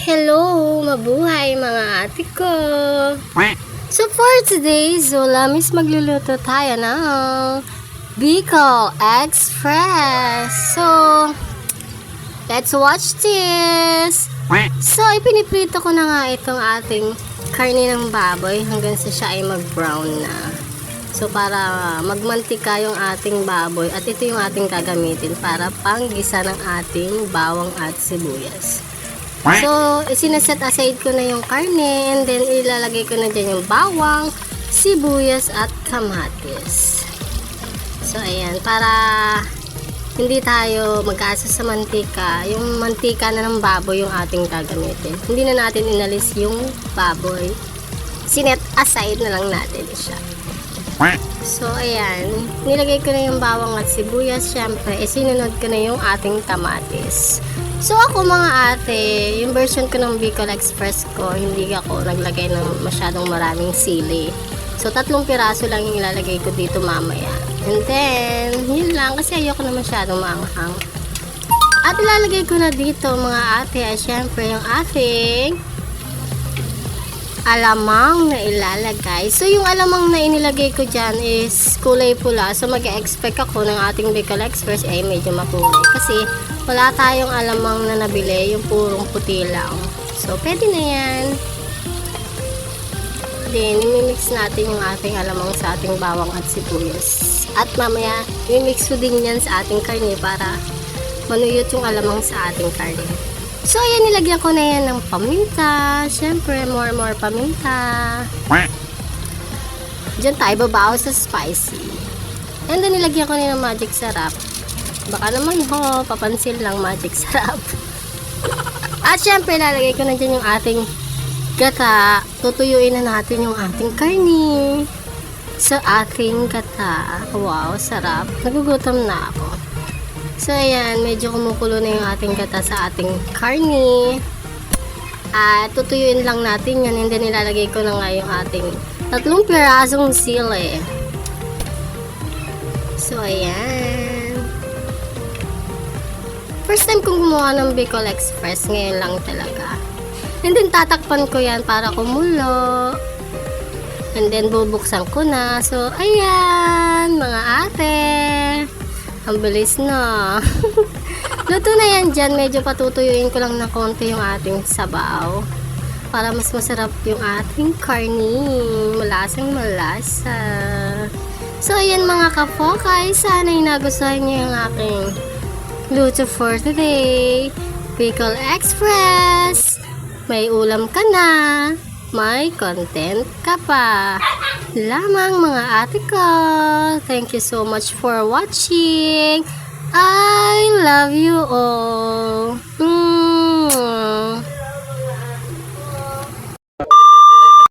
Hello! Mabuhay mga ate ko! So for today's ulam is magluluto tayo ng Bicol Express. So, let's watch this! So, ipiniprito ko na nga itong ating karne ng baboy hanggang sa siya ay mag-brown na. So, para magmantika yung ating baboy at ito yung ating gagamitin para panggisa ng ating bawang at sibuyas. So, sinaset aside ko na yung karne and then ilalagay ko na dyan yung bawang, sibuyas at kamatis. So, ayan. Para hindi tayo mag-asa sa mantika. Yung mantika na ng baboy yung ating gagamitin. Hindi na natin inalis yung baboy. Sinet aside na lang natin siya. So, ayan. Nilagay ko na yung bawang at sibuyas. Siyempre, sinunod ko na yung ating kamatis. So, ako mga ate, yung version ko ng Bicol Express ko, hindi ako naglagay ng masyadong maraming sili. So, 3 piraso lang yung ilalagay ko dito mamaya. And then, yun lang kasi ayoko na masyadong maanghang. At ilalagay ko na dito mga ate, ay syempre yung ating alamang na ilalagay. So, yung alamang na inilagay ko dyan is kulay pula. So, mag-expect ako ng ating Bicol Express ay medyo makulay. Kasi, wala tayong alamang na nabili. Yung purong puti lang. So, pwede na yan. Then, imimix natin yung ating alamang sa ating bawang at sibuyas. At mamaya, imimix ko din yan sa ating karne para manuyot yung alamang sa ating karne. So, ayan, nilagyan ko na yan ng paminta. Siyempre, more paminta. Diyan tayo babaw sa spicy. And then, nilagyan ko na ng magic sarap. Baka naman ho, papansin lang magic sarap. At siyempre, lalagay ko na dyan yung ating gata. Tutuyuin na natin yung ating karni sa ating gata. Wow, sarap. Nagugutom na ako. So, ayan, medyo kumukulo na yung ating gata sa ating karni. At tutuyuin lang natin yan. And then, nilalagay ko na nga yung ating 3 pirasong sili. So, ayan. First time kong gumawa ng Bicol Express. Ngayon lang talaga. And then, tatakpan ko yan para kumulo. And then, bubuksan ko na. So, ayan, mga ate. Ang bilis na. Luto na yan dyan. Medyo patutuyuin ko lang na konti yung ating sabaw. Para mas masarap yung ating karni. Malasang malasa. So, ayan mga kapokay. Sana'y nagustuhan niyo yung aking luto for today. Bicol Express. May ulam ka na. May content ka pa. Lamang mga ate ko. Thank you so much for watching. I love you all.